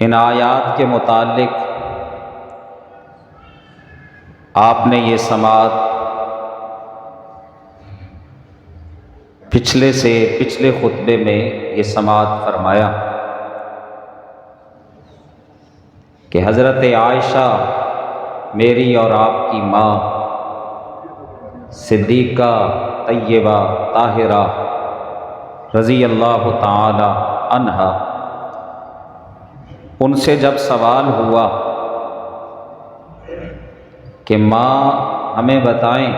ان آیات کے متعلق آپ نے یہ سماعت پچھلے خطبے میں یہ سماعت فرمایا کہ حضرت عائشہ میری اور آپ کی ماں صدیقہ طیبہ طاہرہ رضی اللہ تعالی عنہا، ان سے جب سوال ہوا کہ ماں ہمیں بتائیں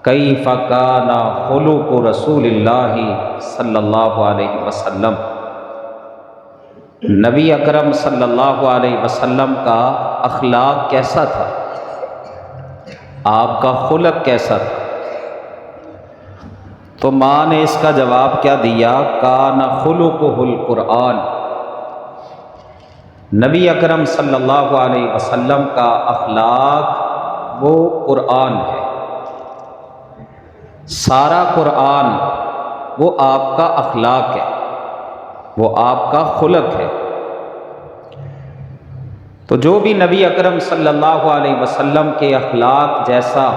کیف کان خلق رسول اللہ صلی اللہ علیہ وسلم، نبی اکرم صلی اللہ علیہ وسلم کا اخلاق کیسا تھا، آپ کا خلق کیسا تھا؟ تو ماں نے اس کا جواب کیا دیا؟ کان خلقہ القرآن، نبی اکرم صلی اللہ علیہ وسلم کا اخلاق وہ قرآن ہے، سارا قرآن وہ آپ کا اخلاق ہے، وہ آپ کا خلق ہے۔ تو جو بھی نبی اکرم صلی اللہ علیہ وسلم کے اخلاق جیسا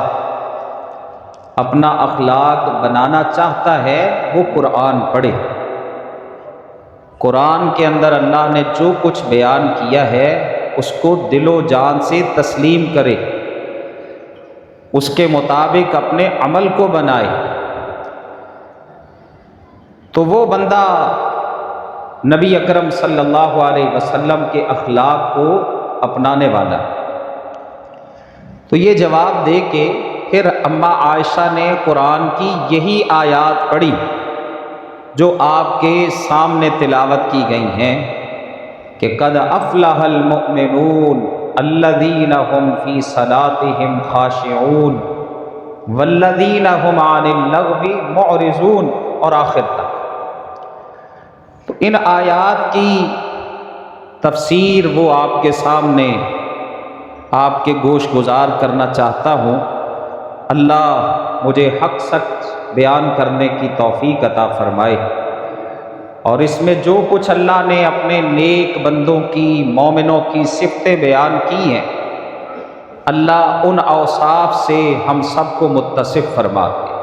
اپنا اخلاق بنانا چاہتا ہے وہ قرآن پڑھے۔ قرآن کے اندر اللہ نے جو کچھ بیان کیا ہے اس کو دل و جان سے تسلیم کرے، اس کے مطابق اپنے عمل کو بنائے، تو وہ بندہ نبی اکرم صلی اللہ علیہ وسلم کے اخلاق کو اپنانے والا۔ تو یہ جواب دے کے پھر اماں عائشہ نے قرآن کی یہی آیات پڑھی جو آپ کے سامنے تلاوت کی گئی ہیں کہ قد افلح المؤمنون الذین هم فی صلاتهم خاشعون والذین هم عن اللغو معرضون، اور آخر تک۔ تو ان آیات کی تفسیر وہ آپ کے سامنے آپ کے گوش گزار کرنا چاہتا ہوں۔ اللہ مجھے حق سچ بیان کرنے کی توفیق عطا فرمائے، اور اس میں جو کچھ اللہ نے اپنے نیک بندوں کی، مومنوں کی صفتیں بیان کی ہیں، اللہ ان اوصاف سے ہم سب کو متصف فرما دے۔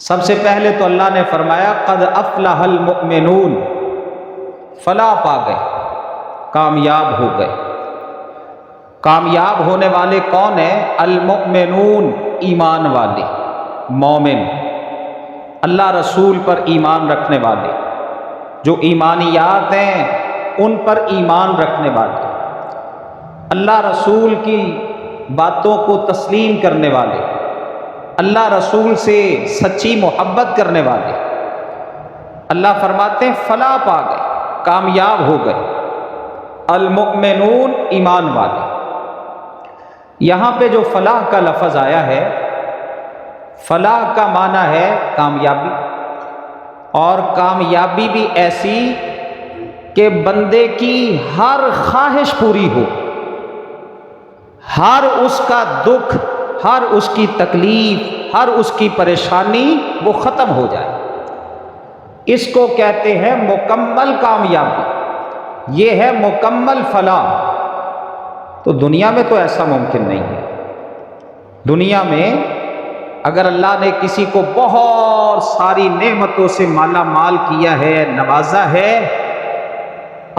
سب سے پہلے تو اللہ نے فرمایا قد افلح المؤمنون، فلاح پا گئے، کامیاب ہو گئے۔ کامیاب ہونے والے کون ہیں؟ المؤمنون، ایمان والے، مومن، اللہ رسول پر ایمان رکھنے والے، جو ایمانیات ہیں ان پر ایمان رکھنے والے، اللہ رسول کی باتوں کو تسلیم کرنے والے، اللہ رسول سے سچی محبت کرنے والے۔ اللہ فرماتے ہیں فلاح پا گئے، کامیاب ہو گئے، المؤمنون، ایمان والے۔ یہاں پہ جو فلاح کا لفظ آیا ہے، فلاح کا معنی ہے کامیابی، اور کامیابی بھی ایسی کہ بندے کی ہر خواہش پوری ہو، ہر اس کا دکھ، ہر اس کی تکلیف، ہر اس کی پریشانی وہ ختم ہو جائے، اس کو کہتے ہیں مکمل کامیابی، یہ ہے مکمل فلاح۔ تو دنیا میں تو ایسا ممکن نہیں ہے۔ دنیا میں اگر اللہ نے کسی کو بہت ساری نعمتوں سے مالا مال کیا ہے، نوازا ہے،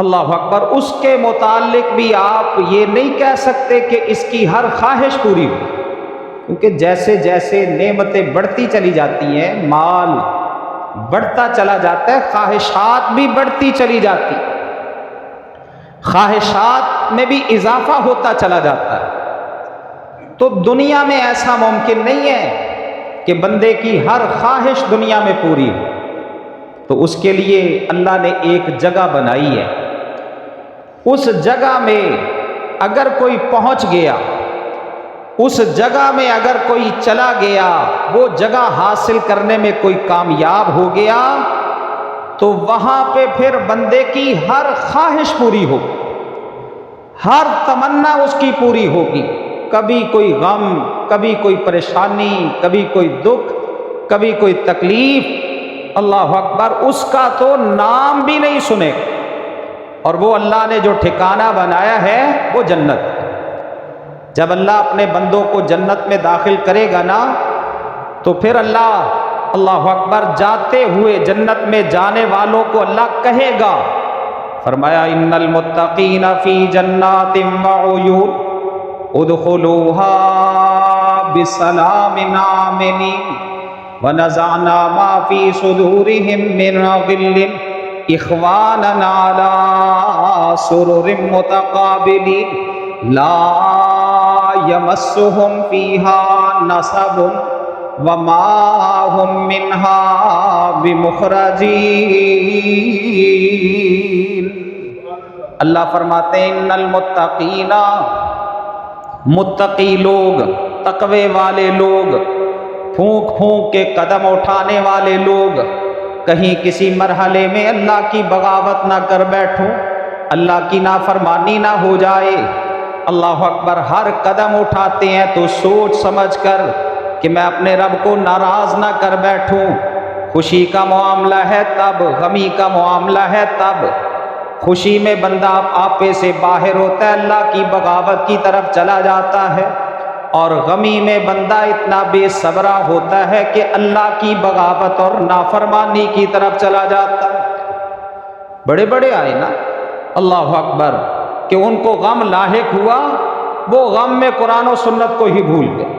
اللہ اکبر، اس کے متعلق بھی آپ یہ نہیں کہہ سکتے کہ اس کی ہر خواہش پوری ہو، کیونکہ جیسے جیسے نعمتیں بڑھتی چلی جاتی ہیں، مال بڑھتا چلا جاتا ہے، خواہشات بھی بڑھتی چلی جاتی، خواہشات میں بھی اضافہ ہوتا چلا جاتا ہے۔ تو دنیا میں ایسا ممکن نہیں ہے کہ بندے کی ہر خواہش دنیا میں پوری ہو، تو اس کے لیے اللہ نے ایک جگہ بنائی ہے، اس جگہ میں اگر کوئی پہنچ گیا، اس جگہ میں اگر کوئی چلا گیا، وہ جگہ حاصل کرنے میں کوئی کامیاب ہو گیا، تو وہاں پہ پھر بندے کی ہر خواہش پوری ہوگی، ہر تمنا اس کی پوری ہوگی، کبھی کوئی غم، کبھی کوئی پریشانی، کبھی کوئی دکھ، کبھی کوئی تکلیف، اللہ اکبر، اس کا تو نام بھی نہیں سنے، اور وہ اللہ نے جو ٹھکانہ بنایا ہے وہ جنت۔ جب اللہ اپنے بندوں کو جنت میں داخل کرے گا نا تو پھر اللہ اکبر جاتے ہوئے جنت میں جانے والوں کو اللہ کہے گا، فرمایا ان المتقین فی جنات وعیون ادخلوها بسلام آمنین ونزعنا ما فی صدورهم من غل اخوانا علی سرر متقابلین لا یمسهم فیہا نصب وما هم منها بمخرجین۔ اللہ فرماتے ہیں ان المتقین، متقی لوگ، تقوی والے لوگ، پھونک پھونک کے قدم اٹھانے والے لوگ، کہیں کسی مرحلے میں اللہ کی بغاوت نہ کر بیٹھوں، اللہ کی نافرمانی نہ ہو جائے۔ اللہ اکبر، ہر قدم اٹھاتے ہیں تو سوچ سمجھ کر کہ میں اپنے رب کو ناراض نہ کر بیٹھوں۔ خوشی کا معاملہ ہے تب، غمی کا معاملہ ہے تب۔ خوشی میں بندہ آپے سے باہر ہوتا ہے، اللہ کی بغاوت کی طرف چلا جاتا ہے، اور غمی میں بندہ اتنا بے صبرا ہوتا ہے کہ اللہ کی بغاوت اور نافرمانی کی طرف چلا جاتا ہے۔ بڑے بڑے آئے نا، اللہ اکبر، کہ ان کو غم لاحق ہوا، وہ غم میں قرآن و سنت کو ہی بھول گئے،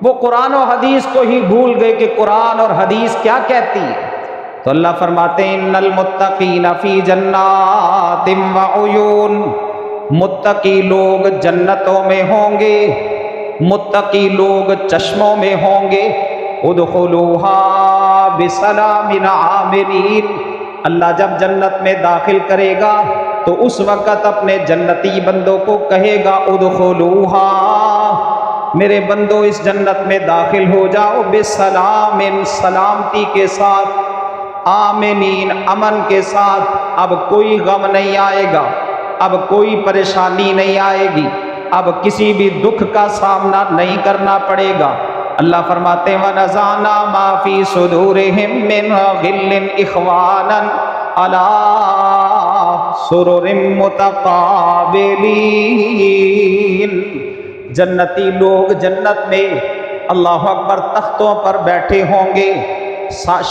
وہ قرآن و حدیث کو ہی بھول گئے کہ قرآن اور حدیث کیا کہتی ہے۔ تو اللہ فرماتے ہیں ان المتقین فی جنات وعیون، متقی لوگ جنتوں میں ہوں گے، متقی لوگ چشموں میں ہوں گے۔ ادخلوها بسلام آمنین، اللہ جب جنت میں داخل کرے گا تو اس وقت اپنے جنتی بندوں کو کہے گا ادخلوها، میرے بندو اس جنت میں داخل ہو جاؤ، بسلام، سلامتی کے ساتھ، آمنین، امن کے ساتھ۔ اب کوئی غم نہیں آئے گا، اب کوئی پریشانی نہیں آئے گی، اب کسی بھی دکھ کا سامنا نہیں کرنا پڑے گا۔ اللہ فرماتے ہیں وَنَزَعْنَا مَا فِي صُدُورِهِم مِّنْ غِلٍّ إِخْوَانًا عَلَىٰ سُرُرٍ مُتَقَابِلِينَ۔ جنتی لوگ جنت میں اللہ اکبر تختوں پر بیٹھے ہوں گے،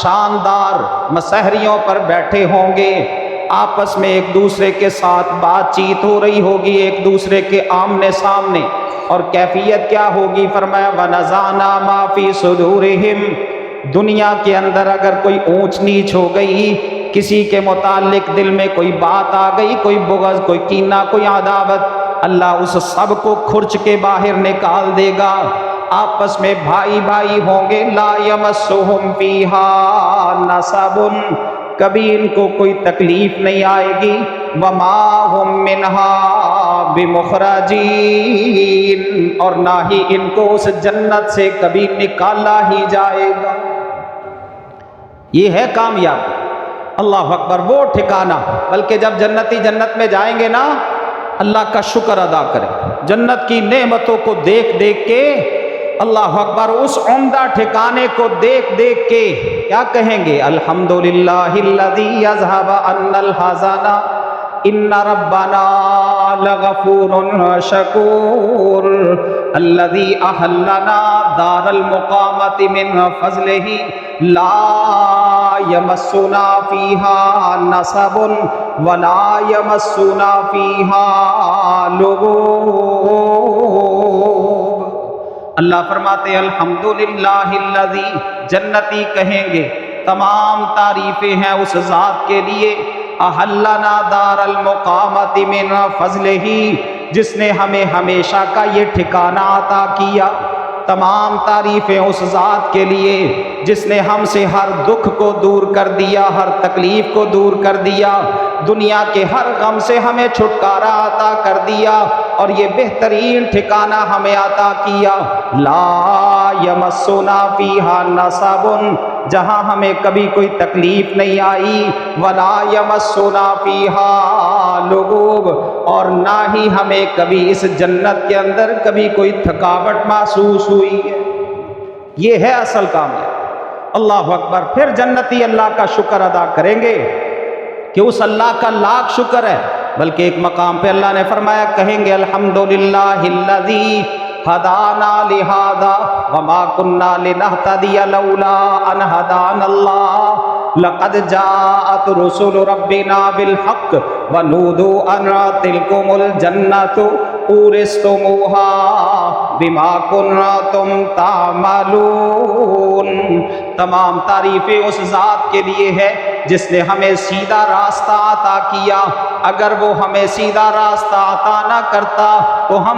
شاندار مسہریوں پر بیٹھے ہوں گے، آپس میں ایک دوسرے کے ساتھ بات چیت ہو رہی ہوگی، ایک دوسرے کے آمنے سامنے، اور کیفیت کیا ہوگی؟ فرمایا وَنَزَعْنَا مَا فِي صُدُورِهِمْ، دنیا کے اندر اگر کوئی اونچ نیچ ہو گئی، کسی کے متعلق دل میں کوئی بات آ گئی، کوئی بغض، کوئی کینہ، کوئی عداوت، اللہ اس سب کو کھرچ کے باہر نکال دے گا۔ آپس میں بھائی بھائی ہوں گے، لا یمسہم فیہا نصب، کبھی ان کو کوئی تکلیف نہیں آئے گی، وما ہم منہا بمخرجین، اور نہ ہی ان کو اس جنت سے کبھی نکالا ہی جائے گا۔ یہ ہے کامیاب، اللہ اکبر، وہ ٹھکانہ۔ بلکہ جب جنتی جنت میں جائیں گے نا، اللہ کا شکر ادا کریں، جنت کی نعمتوں کو دیکھ دیکھ کے، اللہ اکبر، اس عمدہ ٹھکانے کو دیکھ دیکھ کے کیا کہیں گے؟ الحمدللہ الذی یذھب عنا الحزن ان ربنا لغفور شکور الذی احلنا دار المقامۃ من فضلہ لا یمسنا فیہا نصب ولا یمسنا فیہا لغوب۔ اللہ فرماتے ہیں الحمدللہ الذی، جنتی کہیں گے تمام تعریفیں ہیں اس ذات کے لیے، احلنا دار المقامۃ من فضلہ، جس نے ہمیں ہمیشہ کا یہ ٹھکانہ عطا کیا۔ تمام تعریفیں اس ذات کے لیے جس نے ہم سے ہر دکھ کو دور کر دیا، ہر تکلیف کو دور کر دیا، دنیا کے ہر غم سے ہمیں چھٹکارا عطا کر دیا، اور یہ بہترین ٹھکانہ ہمیں عطا کیا۔ لا یمسنا فیہا نصب، جہاں ہمیں کبھی کوئی تکلیف نہیں آئی، ولا یمسنا فیہا لغوب، اور نہ ہی ہمیں کبھی اس جنت کے اندر کبھی کوئی تھکاوٹ محسوس ہوئی ہے۔ یہ ہے اصل کامیاب۔ اللہ اکبر۔ پھر جنتی اللہ کا شکر ادا کریں گے کہ اس اللہ کا لاکھ شکر ہے، بلکہ ایک مقام پہ اللہ نے فرمایا کہیں گے الحمدللہ الذی ہدانا لہذا وما کنا لنہتدی لولا ان ہدانا اللہ لقد جاءت رسل ربنا بالحق ونودوا ان تلکم الجنۃ اورثتموها بما کنتم تعملون۔ تمام تعریفیں اس ذات کے لیے ہے جس نے ہمیں سیدھا راستہ عطا کیا۔ اگر وہ ہمیں سیدھا راستہ عطا نہ کرتا تو ہم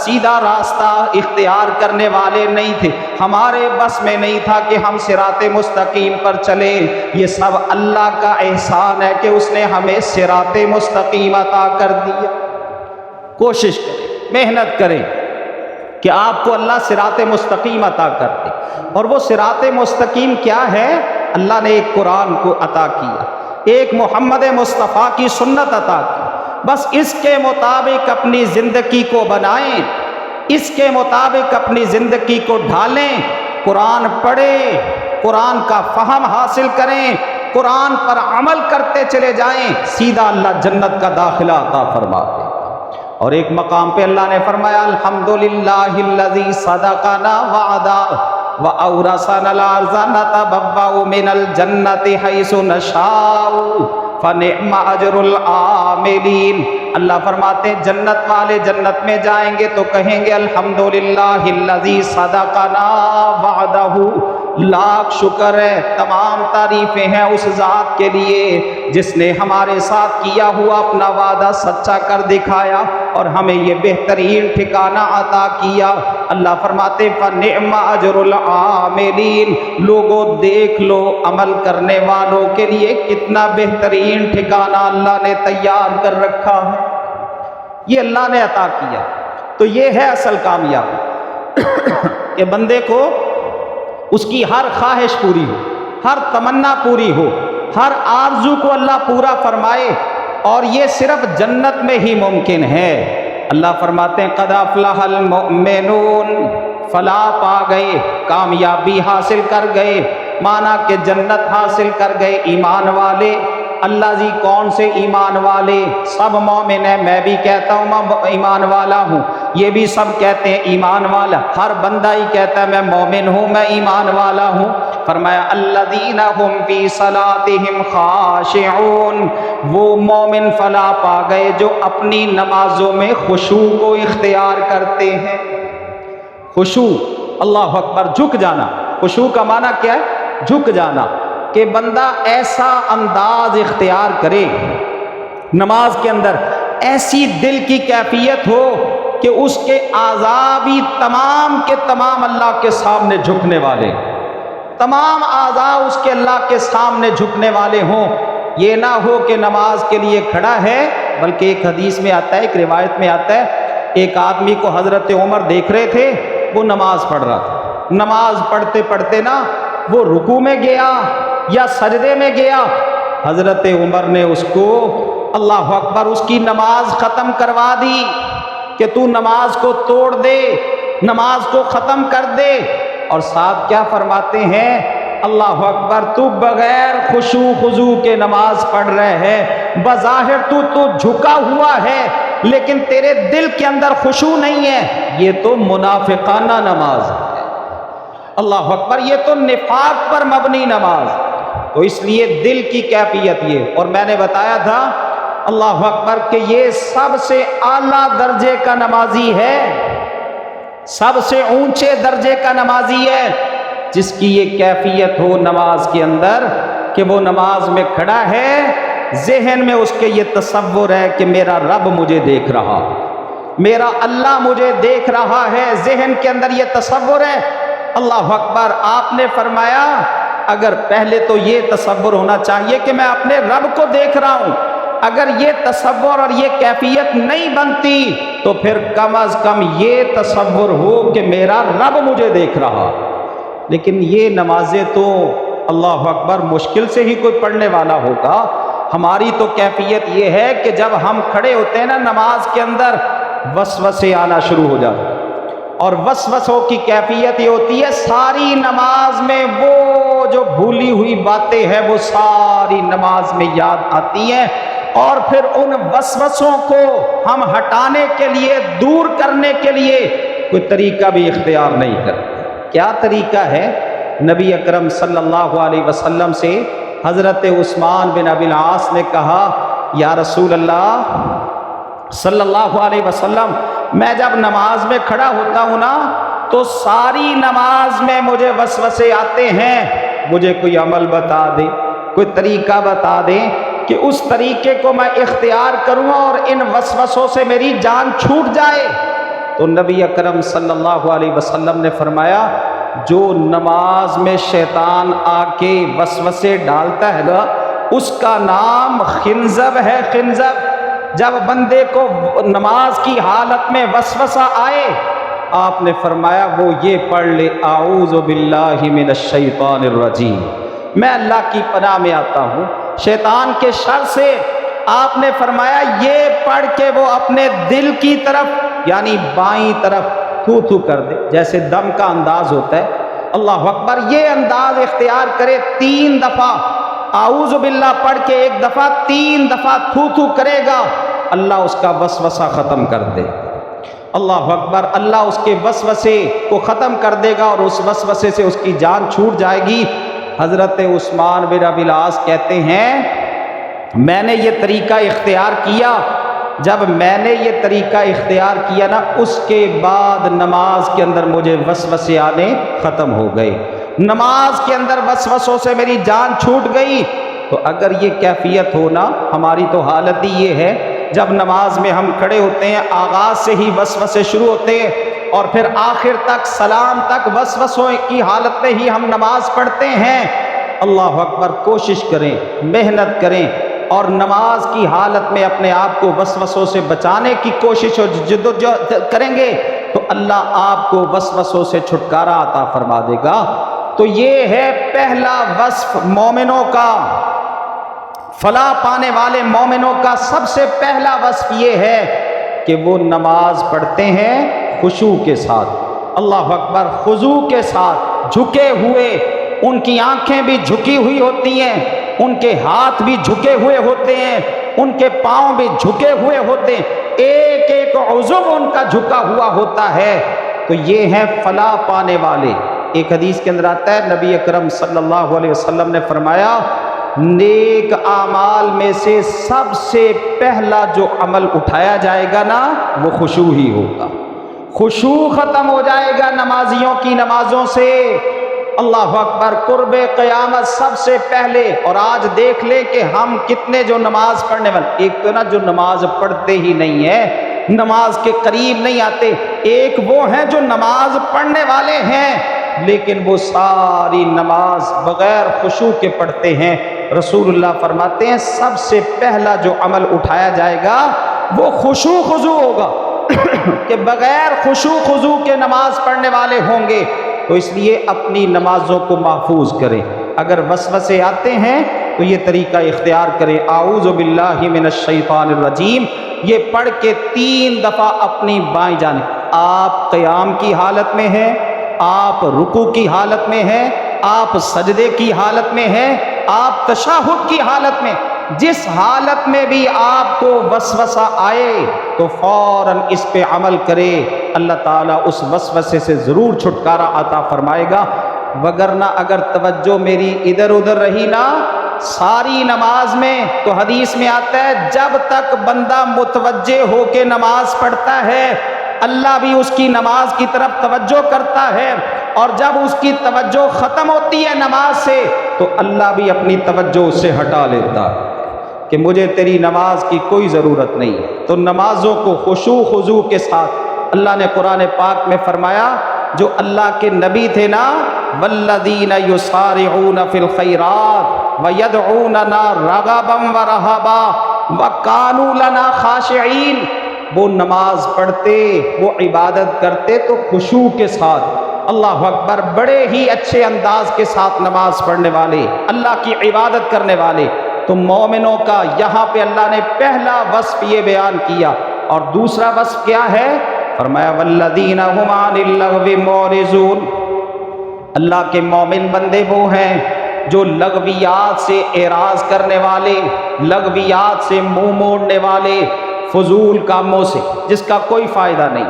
سیدھا راستہ اختیار کرنے والے نہیں تھے، ہمارے بس میں نہیں تھا کہ ہم صراط مستقیم پر چلیں۔ یہ سب اللہ کا احسان ہے کہ اس نے ہمیں صراط مستقیم عطا کر دیا۔ کوشش کریں، محنت کریں کہ آپ کو اللہ صراط مستقیم عطا کر دے۔ اور وہ صراط مستقیم کیا ہے؟ اللہ نے ایک قرآن کو عطا کیا، ایک محمد مصطفیٰ کی سنت عطا کی، بس اس کے مطابق اپنی زندگی کو بنائیں، اس کے مطابق اپنی زندگی کو ڈھالیں، قرآن پڑھیں، قرآن کا فہم حاصل کریں، قرآن پر عمل کرتے چلے جائیں، سیدھا اللہ جنت کا داخلہ عطا فرما دے۔ اور ایک مقام پہ اللہ نے فرمایا الحمدللہ الذی صدقنا وعدہ وَأَوْرَثَنَا الْأَرْضَ نَتَبَوَّأُ مِنَ الْجَنَّةِ حَيْثُ نَشَاءُ فَنِعْمَ أَجْرُ الْعَامِلِينَ۔ اللہ فرماتے ہیں جنت والے جنت میں جائیں گے تو کہیں گے الحمدللہ الذی صدقنا وعدہ، لاکھ شکر ہے، تمام تعریفیں ہیں اس ذات کے لیے جس نے ہمارے ساتھ کیا ہوا اپنا وعدہ سچا کر دکھایا اور ہمیں یہ بہترین ٹھکانہ عطا کیا۔ اللہ فرماتے فَنِعْمَ أَجْرُ الْعَامِلِينَ، لوگوں دیکھ لو عمل کرنے والوں کے لیے کتنا بہترین ٹھکانہ اللہ نے تیار کر رکھا ہے، یہ اللہ نے عطا کیا۔ تو یہ ہے اصل کامیابی کہ بندے کو اس کی ہر خواہش پوری ہو، ہر تمنا پوری ہو، ہر آرزو کو اللہ پورا فرمائے، اور یہ صرف جنت میں ہی ممکن ہے۔ اللہ فرماتے ہیں قد افلح المؤمنون، فلاح پا گئے، کامیابی حاصل کر گئے، مانا کہ جنت حاصل کر گئے ایمان والے۔ اللہ جی کون سے ایمان والے؟ سب مومن ہیں، میں بھی کہتا ہوں میں ایمان والا ہوں، یہ بھی سب کہتے ہیں ایمان والا، ہر بندہ ہی کہتا ہے میں مومن ہوں، میں ایمان والا ہوں۔ فرمایا الذین هم فی صلاتهم خاشعون، وہ مومن فلاح پا گئے جو اپنی نمازوں میں خشوع کو اختیار کرتے ہیں۔ خشوع، اللہ اکبر، جھک جانا۔ خشوع کا معنی کیا ہے؟ جھک جانا، کہ بندہ ایسا انداز اختیار کرے نماز کے اندر، ایسی دل کی کیفیت ہو کہ اس کے اعضاء بھی تمام کے تمام اللہ کے سامنے جھکنے والے، تمام اعضاء اس کے اللہ کے سامنے جھکنے والے ہوں۔ یہ نہ ہو کہ نماز کے لیے کھڑا ہے، بلکہ ایک حدیث میں آتا ہے، ایک روایت میں آتا ہے، ایک آدمی کو حضرت عمر دیکھ رہے تھے، وہ نماز پڑھ رہا تھا، نماز پڑھتے پڑھتے نا وہ رکوع میں گیا یا سجدے میں گیا، حضرت عمر نے اس کو اللہ اکبر اس کی نماز ختم کروا دی کہ تو نماز کو توڑ دے، نماز کو ختم کر دے، اور ساتھ کیا فرماتے ہیں اللہ اکبر تو بغیر خشوع خضوع کے نماز پڑھ رہے ہے، بظاہر تو جھکا ہوا ہے لیکن تیرے دل کے اندر خشوع نہیں ہے، یہ تو منافقانہ نماز ہے۔ اللہ اکبر، یہ تو نفاق پر مبنی نماز۔ تو اس لیے دل کی کیفیت یہ، اور میں نے بتایا تھا اللہ اکبر کہ یہ سب سے اعلیٰ درجے کا نمازی ہے، سب سے اونچے درجے کا نمازی ہے جس کی یہ کیفیت ہو نماز کے اندر کہ وہ نماز میں کھڑا ہے، ذہن میں اس کے یہ تصور ہے کہ میرا رب مجھے دیکھ رہا، میرا اللہ مجھے دیکھ رہا ہے، ذہن کے اندر یہ تصور ہے۔ اللہ اکبر، آپ نے فرمایا اگر پہلے تو یہ تصور ہونا چاہیے کہ میں اپنے رب کو دیکھ رہا ہوں، اگر یہ تصور اور یہ کیفیت نہیں بنتی تو پھر کم از کم یہ تصور ہو کہ میرا رب مجھے دیکھ رہا۔ لیکن یہ نمازیں تو اللہ اکبر مشکل سے ہی کوئی پڑھنے والا ہوگا۔ ہماری تو کیفیت یہ ہے کہ جب ہم کھڑے ہوتے ہیں نا نماز کے اندر، وسوسے آنا شروع ہو جاتے ہیں، اور وسوسوں کی کیفیت یہ ہوتی ہے ساری نماز میں وہ جو بھولی ہوئی باتیں ہیں وہ ساری نماز میں یاد آتی ہیں، اور پھر ان وسوسوں کو ہم ہٹانے کے لیے، دور کرنے کے لیے کوئی طریقہ بھی اختیار نہیں کرتے۔ کیا طریقہ ہے؟ نبی اکرم صلی اللہ علیہ وسلم سے حضرت عثمان بن ابی العاص نے کہا، یا رسول اللہ صلی اللہ علیہ وسلم، میں جب نماز میں کھڑا ہوتا ہوں نا تو ساری نماز میں مجھے وسوسے آتے ہیں، مجھے کوئی عمل بتا دے، کوئی طریقہ بتا دیں کہ اس طریقے کو میں اختیار کروں اور ان وسوسوں سے میری جان چھوٹ جائے۔ تو نبی اکرم صلی اللہ علیہ وسلم نے فرمایا، جو نماز میں شیطان آ کے وسوسے ڈالتا ہے نا، اس کا نام خنزب ہے، خنزب۔ جب بندے کو نماز کی حالت میں وسوسہ آئے، آپ نے فرمایا وہ یہ پڑھ لے، اعوذ باللہ من الشیطان الرجیم، میں اللہ کی پناہ میں آتا ہوں شیطان کے شر سے۔ آپ نے فرمایا یہ پڑھ کے وہ اپنے دل کی طرف یعنی بائیں طرف تھو تھو کر دے، جیسے دم کا انداز ہوتا ہے، اللہ اکبر، یہ انداز اختیار کرے، 3 دفعہ اعوذ باللہ پڑھ کے 1 دفعہ 3 دفعہ تھو تھو کرے گا، اللہ اس کا وسوسہ ختم کر دے۔ اللہ اکبر، اللہ اس کے وسوسے کو ختم کر دے گا اور اس وسوسے سے اس کی جان چھوٹ جائے گی۔ حضرت عثمان بن ابی العاص کہتے ہیں، میں نے یہ طریقہ اختیار کیا، جب میں نے یہ طریقہ اختیار کیا نا، اس کے بعد نماز کے اندر مجھے وسوسے آنے ختم ہو گئے، نماز کے اندر وسوسوں سے میری جان چھوٹ گئی۔ تو اگر یہ کیفیت ہونا، ہماری تو حالت ہی یہ ہے، جب نماز میں ہم کھڑے ہوتے ہیں آغاز سے ہی وسوسے شروع ہوتے ہیں اور پھر آخر تک سلام تک وسوسوں کی حالت میں ہی ہم نماز پڑھتے ہیں۔ اللہ اکبر، کوشش کریں، محنت کریں اور نماز کی حالت میں اپنے آپ کو وسوسوں سے بچانے کی کوشش اور جدوجہد کریں گے تو اللہ آپ کو وسوسوں سے چھٹکارا عطا فرما دے گا۔ تو یہ ہے پہلا وصف مومنوں کا، فلاح پانے والے مومنوں کا سب سے پہلا وصف یہ ہے کہ وہ نماز پڑھتے ہیں خشوع کے ساتھ، اللہ اکبر، خضوع کے ساتھ، جھکے ہوئے، ان کی آنکھیں بھی جھکی ہوئی ہوتی ہیں، ان کے ہاتھ بھی جھکے ہوئے ہوتے ہیں، ان کے پاؤں بھی جھکے ہوئے ہوتے ہیں، ایک ایک عضو ان کا جھکا ہوا ہوتا ہے۔ تو یہ ہیں فلاح پانے والے۔ ایک حدیث کے اندر آتا ہے، نبی اکرم صلی اللہ علیہ وسلم نے فرمایا، نیک اعمال میں سے سب سے پہلا جو عمل اٹھایا جائے گا نا، وہ خشوع ہی ہوگا۔ خشوع ختم ہو جائے گا نمازیوں کی نمازوں سے، اللہ اکبر، قرب قیامت سب سے پہلے۔ اور آج دیکھ لیں کہ ہم کتنے جو نماز پڑھنے والے، ایک تو نا جو نماز پڑھتے ہی نہیں ہیں، نماز کے قریب نہیں آتے، ایک وہ ہیں جو نماز پڑھنے والے ہیں لیکن وہ ساری نماز بغیر خشوع کے پڑھتے ہیں۔ رسول اللہ فرماتے ہیں سب سے پہلا جو عمل اٹھایا جائے گا وہ خشوع خضوع ہوگا کہ بغیر خشوع خضوع کے نماز پڑھنے والے ہوں گے۔ تو اس لیے اپنی نمازوں کو محفوظ کریں، اگر وسوسے آتے ہیں تو یہ طریقہ اختیار کریں، اعوذ باللہ من الشیطان الرجیم، یہ پڑھ کے 3 دفعہ اپنی بائیں جانب، آپ قیام کی حالت میں ہیں، آپ رکوع کی حالت میں ہیں، آپ سجدے کی حالت میں ہیں، آپ تشہد کی حالت میں، جس حالت میں بھی آپ کو وسوسہ آئے تو فوراً اس پہ عمل کرے، اللہ تعالیٰ اس وسوسے سے ضرور چھٹکارا عطا فرمائے گا۔ وگرنہ اگر توجہ میری ادھر ادھر رہی نا ساری نماز میں، تو حدیث میں آتا ہے جب تک بندہ متوجہ ہو کے نماز پڑھتا ہے اللہ بھی اس کی نماز کی طرف توجہ کرتا ہے، اور جب اس کی توجہ ختم ہوتی ہے نماز سے تو اللہ بھی اپنی توجہ اس سے ہٹا لیتا کہ مجھے تیری نماز کی کوئی ضرورت نہیں ہے۔ تو نمازوں کو خشوع خضوع کے ساتھ، اللہ نے قرآن پاک میں فرمایا جو اللہ کے نبی تھے نا، والذین یسارعون فی الخیرات ویدعوننا رغبا ورہبا وکانوا لنا خاشعین، وہ نماز پڑھتے، وہ عبادت کرتے تو خشوع کے ساتھ، اللہ اکبر، بڑے ہی اچھے انداز کے ساتھ نماز پڑھنے والے، اللہ کی عبادت کرنے والے۔ تو مومنوں کا یہاں پہ اللہ نے پہلا وصف یہ بیان کیا، اور دوسرا وصف کیا ہے؟ فرمایا والذین ھم عن اللغو معرضون، اللہ کے مومن بندے وہ ہیں جو لغویات سے اعراض کرنے والے، لغویات سے منہ موڑنے والے، فضول کاموں سے جس کا کوئی فائدہ نہیں۔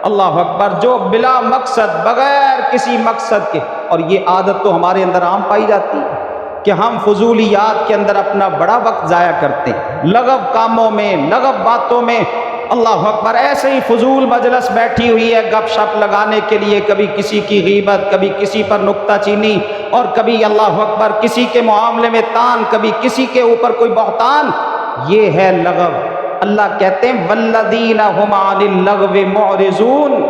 اللہ اکبر، جو بلا مقصد، بغیر کسی مقصد کے، اور یہ عادت تو ہمارے اندر عام پائی جاتی ہے کہ ہم فضولیات کے اندر اپنا بڑا وقت ضائع کرتے ہیں، لغو کاموں میں، لغو باتوں میں۔ اللہ اکبر، ایسے ہی فضول مجلس بیٹھی ہوئی ہے گپ شپ لگانے کے لیے، کبھی کسی کی غیبت، کبھی کسی پر نکتہ چینی، اور کبھی اللہ اکبر کسی کے معاملے میں تان، کبھی کسی کے اوپر کوئی بہتان۔ یہ ہے لغو۔ اللہ کہتے ہیں والذین ھم عن اللغو معرضون،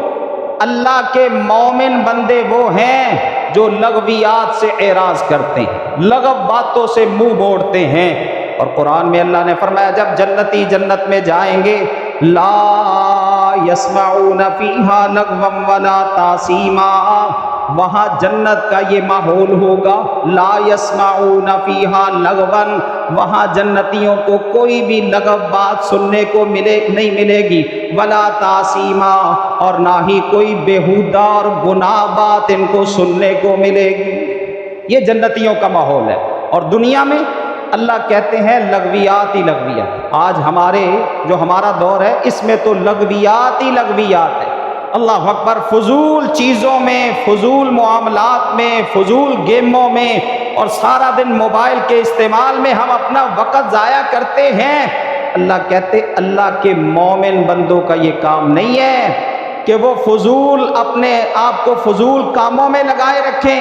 اللہ کے مومن بندے وہ ہیں جو لغویات سے اعراض کرتے ہیں، لغو باتوں سے منہ موڑتے ہیں۔ اور قرآن میں اللہ نے فرمایا جب جنتی جنت میں جائیں گے، لا یسمعون فیہا لغوا ولا تاثیما، وہاں جنت کا یہ ماحول ہوگا، لا یسمعون فیہا لغوا، وہاں جنتیوں کو کوئی بھی لغو بات سننے کو نہیں ملے گی، ولا تاثیما، اور نہ ہی کوئی بیہودہ اور گناہ بات ان کو سننے کو ملے گی۔ یہ جنتیوں کا ماحول ہے۔ اور دنیا میں اللہ کہتے ہیں لغویات ہی لغویات۔ آج ہمارا دور ہے، اس میں تو لغویات ہی لغویات ہے۔ اللہ اکبر، فضول چیزوں میں، فضول معاملات میں، فضول گیموں میں، اور سارا دن موبائل کے استعمال میں ہم اپنا وقت ضائع کرتے ہیں۔ اللہ کہتے اللہ کے مومن بندوں کا یہ کام نہیں ہے کہ وہ فضول اپنے آپ کو فضول کاموں میں لگائے رکھیں،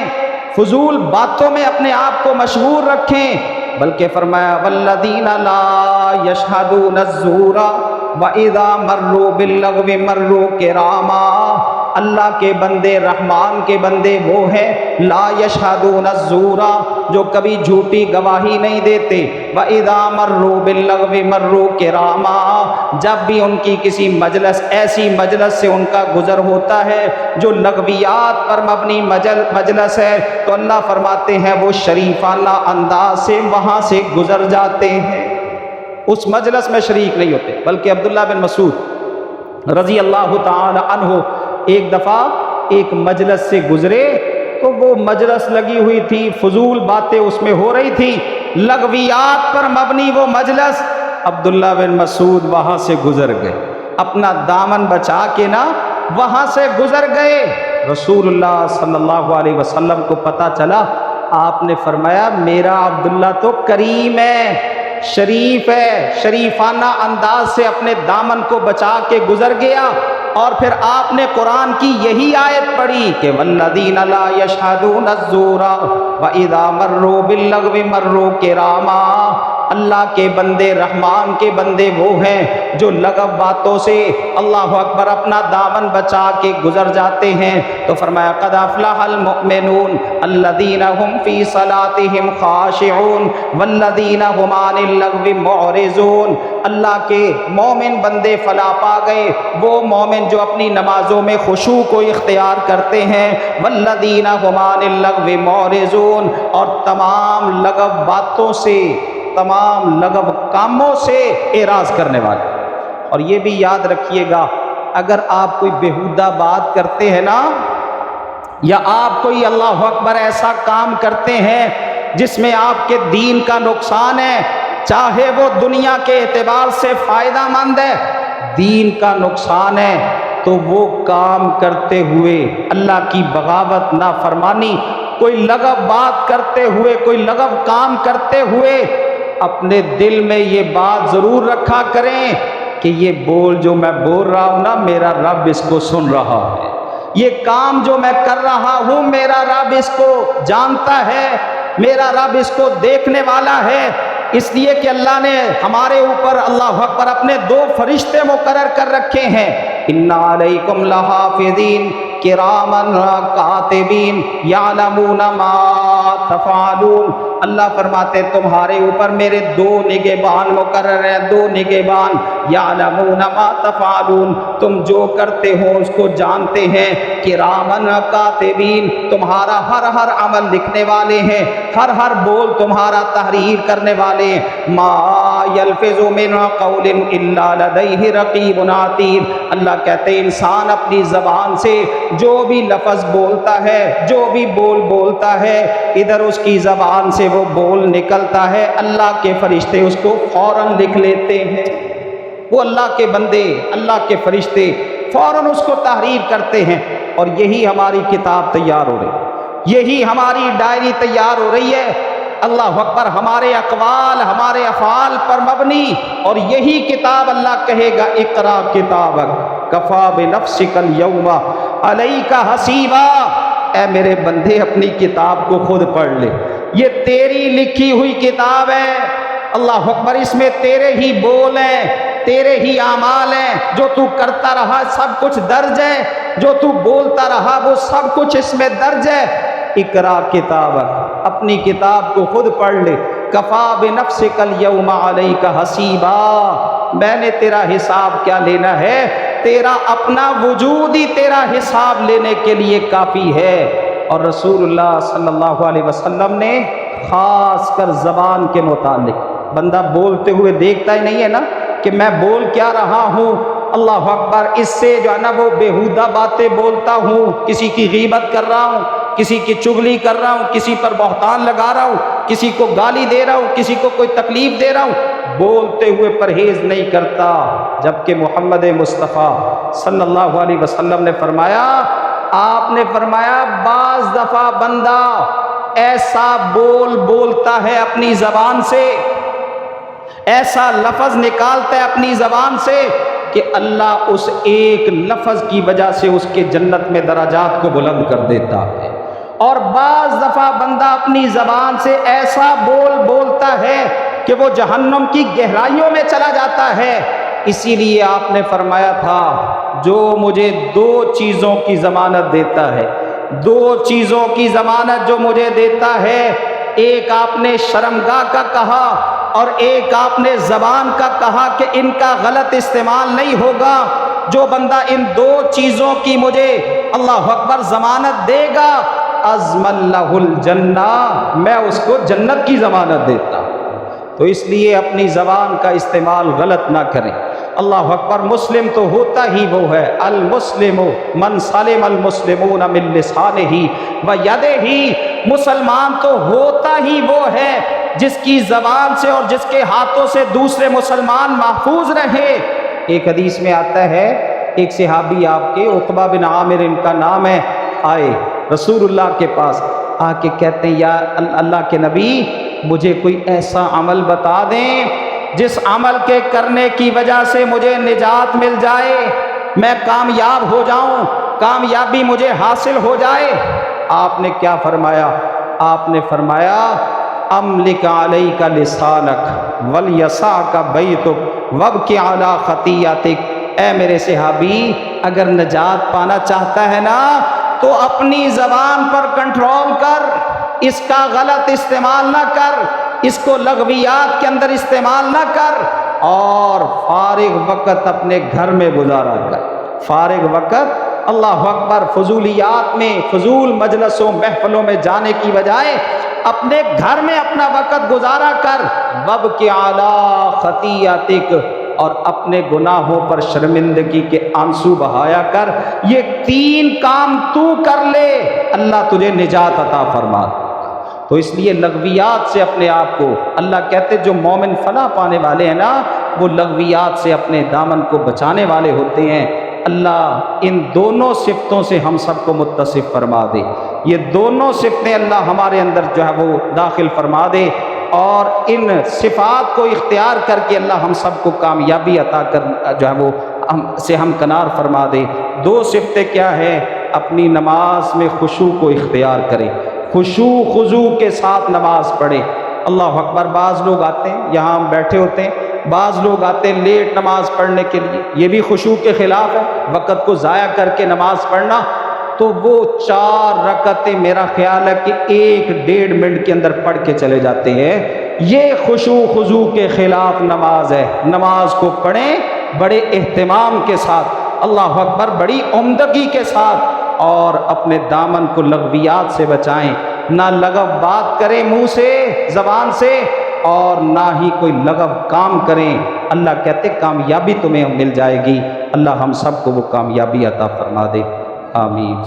فضول باتوں میں اپنے آپ کو مشغول رکھیں، بلکہ فرمایا والذین لا یشہدون الزور وَإِذَا مَرُّوا بِاللَّغْوِ مَرُّوا كِرَامًا۔ اللہ کے بندے، رحمان کے بندے وہ ہیں لا یشہدون الزور، جو کبھی جھوٹی گواہی نہیں دیتے، وَإِذَا مَرُّوا بِاللَّغْوِ مَرُّوا كِرَامًا، جب بھی ان کی کسی مجلس، ایسی مجلس سے ان کا گزر ہوتا ہے جو لغویات پر مبنی مجلس ہے، تو اللہ فرماتے ہیں وہ شریفانہ انداز سے وہاں سے گزر جاتے ہیں، اس مجلس میں شریک نہیں ہوتے۔ بلکہ عبداللہ بن مسعود رضی اللہ تعالی عنہ ایک دفعہ ایک مجلس سے گزرے تو وہ مجلس لگی ہوئی تھی، فضول باتیں اس میں ہو رہی تھی، لغویات پر مبنی وہ مجلس۔ عبداللہ بن مسعود وہاں سے گزر گئے، اپنا دامن بچا کے نا وہاں سے گزر گئے۔ رسول اللہ صلی اللہ علیہ وسلم کو پتہ چلا، آپ نے فرمایا میرا عبداللہ تو کریم ہے، شریف ہے، شریفانہ انداز سے اپنے دامن کو بچا کے گزر گیا۔ اور پھر آپ نے قرآن کی یہی آیت پڑھی کہ والذین لا یشہدون الزور وَإِذَا مَرُّوا بِاللَّغْوِ مَرُّوا كِرَامًا، اللہ کے بندے، رحمان کے بندے وہ ہیں جو لغو باتوں سے اللہ اکبر اپنا دامن بچا کے گزر جاتے ہیں۔ تو فرمایا قد افلح المؤمنون الذین هم فی صلاتهم خاشعون والذین هم عن اللغو معرضون، اللہ کے مومن بندے فلاح پا گئے، وہ مومن جو اپنی نمازوں میں خشوع کو اختیار کرتے ہیں، والذین هم عن اللغو معرضون، اور تمام لغو باتوں سے، تمام لغو کاموں سے اعراض کرنے والے۔ اور یہ بھی یاد رکھیے گا، اگر آپ کوئی بیہودہ بات کرتے ہیں نا، یا آپ کوئی اللہ اکبر ایسا کام کرتے ہیں جس میں آپ کے دین کا نقصان ہے، چاہے وہ دنیا کے اعتبار سے فائدہ مند ہے، دین کا نقصان ہے، تو وہ کام کرتے ہوئے اللہ کی بغاوت، نافرمانی، کوئی لغو بات کرتے ہوئے، کوئی لغو کام کرتے ہوئے اپنے دل میں یہ بات ضرور رکھا کریں کہ یہ بول جو میں بول رہا ہوں نا، میرا رب اس کو سن رہا ہے، یہ کام جو میں کر رہا ہوں میرا رب اس کو جانتا ہے، میرا رب اس کو دیکھنے والا ہے۔ اس لیے کہ اللہ نے ہمارے اوپر اللہ اکبر اپنے 2 فرشتے مقرر کر رکھے ہیں، ان علیکم لحافظین کراما کاتبین یعلمون ما تفعلون، اللہ فرماتے تمہارے اوپر میرے 2 نگہبان مقرر ہیں، 2 نگہبان، یعلمون ما تفعلون، تم جو کرتے ہو اس کو جانتے ہیں، کرامن کاتبین، تمہارا ہر عمل لکھنے والے ہیں، ہر بول تمہارا تحریر کرنے والے ہیں، ما یلفظ من قول الا لدیہ رقیب عتید۔ اللہ کہتے ہیں انسان اپنی زبان سے جو بھی لفظ بولتا ہے، جو بھی بول بولتا ہے، ادھر اس کی زبان سے وہ بول نکلتا ہے، اللہ کے فرشتے اس کو فوراً لکھ لیتے ہیں۔ وہ اللہ کے بندے، اللہ کے فرشتے فوراً اس کو تحریر کرتے ہیں، اور یہی ہماری کتاب تیار ہو رہی، یہی ہماری ڈائری تیار ہو رہی ہے۔ اللہ اکبر، ہمارے اقوال، ہمارے افعال پر مبنی، اور یہی کتاب اللہ کہے گا اقرا کتابک کفا بنفسک الیوم علیک حسیبا۔ اے میرے بندے اپنی کتاب کو خود پڑھ لے، یہ تیری لکھی ہوئی کتاب ہے۔ اللہ اکبر، اس میں تیرے ہی بول ہیں، تیرے ہی اعمال ہیں، جو تو کرتا رہا سب کچھ درج ہے، جو تو بولتا رہا وہ سب کچھ اس میں درج ہے۔ اقرا کتابک، اپنی کتاب کو خود پڑھ لے، کفا بنفسک الیوم علیک حسیبا۔ میں نے تیرا حساب کیا لینا ہے، تیرا اپنا وجود ہی تیرا حساب لینے کے لیے کافی ہے۔ اور رسول اللہ صلی اللہ علیہ وسلم نے خاص کر زبان کے متعلق، بندہ بولتے ہوئے دیکھتا ہی نہیں ہے نا کہ میں بول کیا رہا ہوں، اللہ اکبر، اس سے جو ہے نا وہ بیہودہ باتیں بولتا ہوں، کسی کی غیبت کر رہا ہوں، کسی کی چغلی کر رہا ہوں، کسی پر بہتان لگا رہا ہوں، کسی کو گالی دے رہا ہوں، کسی کو کوئی تکلیف دے رہا ہوں، بولتے ہوئے پرہیز نہیں کرتا۔ جبکہ محمد مصطفیٰ صلی اللہ علیہ وسلم نے فرمایا، آپ نے فرمایا بعض دفعہ بندہ ایسا بولتا ہے اپنی زبان سے، ایسا لفظ نکالتا ہے اپنی زبان سے کہ اللہ اس ایک لفظ کی وجہ سے اس کے جنت میں درجات کو بلند کر دیتا ہے، اور بعض دفعہ بندہ اپنی زبان سے ایسا بولتا ہے کہ وہ جہنم کی گہرائیوں میں چلا جاتا ہے۔ اسی لیے آپ نے فرمایا تھا، جو مجھے دو چیزوں کی ضمانت دیتا ہے، دو چیزوں کی ضمانت جو مجھے دیتا ہے، ایک آپ نے شرمگاہ کا کہا اور ایک آپ نے زبان کا کہا کہ ان کا غلط استعمال نہیں ہوگا، جو بندہ ان دو چیزوں کی مجھے اللہ اکبر ضمانت دے گا، اضمن لہ الجنہ، میں اس کو جنت کی ضمانت دیتا ہوں۔ تو اس لیے اپنی زبان کا استعمال غلط نہ کریں۔ اللہ اکبر، مسلم تو ہوتا ہی وہ ہے، المسلم من سلم المسلمون من لسانہ و یدہ، مسلمان تو ہوتا ہی وہ ہے جس کی زبان سے اور جس کے ہاتھوں سے دوسرے مسلمان محفوظ رہے۔ ایک حدیث میں آتا ہے، ایک صحابی آپ کے عقبہ بن عامر ان کا نام ہے، آئے رسول اللہ کے پاس، آ کے کہتے ہیں یا اللہ کے نبی، مجھے کوئی ایسا عمل بتا دیں جس عمل کے کرنے کی وجہ سے مجھے نجات مل جائے، میں کامیاب ہو جاؤں، کامیابی مجھے حاصل ہو جائے۔ آپ نے کیا فرمایا؟ آپ نے فرمایا املک علیک لسانک ولیسعک بیتک وابکی علی خطیئتک۔ اے میرے صحابی، اگر نجات پانا چاہتا ہے نا تو اپنی زبان پر کنٹرول کر، اس کا غلط استعمال نہ کر، اس کو لغویات کے اندر استعمال نہ کر، اور فارغ وقت اپنے گھر میں گزارا کر۔ فارغ وقت اللہ اکبر فضولیات میں، فضول مجلسوں محفلوں میں جانے کی بجائے اپنے گھر میں اپنا وقت گزارا کر۔ وابکی علی خطیئتک، اور اپنے گناہوں پر شرمندگی کے آنسو بہایا کر۔ یہ تین کام تو کر لے، اللہ تجھے نجات عطا فرما۔ تو اس لیے لغویات سے اپنے آپ کو، اللہ کہتے جو مومن فلاح پانے والے ہیں نا، وہ لغویات سے اپنے دامن کو بچانے والے ہوتے ہیں۔ اللہ ان دونوں صفتوں سے ہم سب کو متصف فرما دے، یہ دونوں صفتیں اللہ ہمارے اندر جو ہے وہ داخل فرما دے، اور ان صفات کو اختیار کر کے اللہ ہم سب کو کامیابی عطا کر جو ہے وہ ہم کنار فرما دے۔ دو صفتیں کیا ہیں؟ اپنی نماز میں خشوع کو اختیار کریں، خشوع خضوع کے ساتھ نماز پڑھیں۔ اللہ اکبر، بعض لوگ آتے ہیں، یہاں ہم بیٹھے ہوتے ہیں، بعض لوگ آتے ہیں لیٹ نماز پڑھنے کے لیے، یہ بھی خشوع کے خلاف ہے، وقت کو ضائع کر کے نماز پڑھنا۔ تو وہ 4 رکعتیں میرا خیال ہے کہ 1-1.5 منٹ کے اندر پڑھ کے چلے جاتے ہیں، یہ خشوع خضوع کے خلاف نماز ہے۔ نماز کو پڑھیں بڑے اہتمام کے ساتھ، اللہ اکبر، بڑی عمدگی کے ساتھ، اور اپنے دامن کو لغویات سے بچائیں، نہ لغو بات کریں منہ سے، زبان سے، اور نہ ہی کوئی لغو کام کریں، اللہ کہتے کامیابی تمہیں مل جائے گی۔ اللہ ہم سب کو وہ کامیابی عطا فرما دے، آمین۔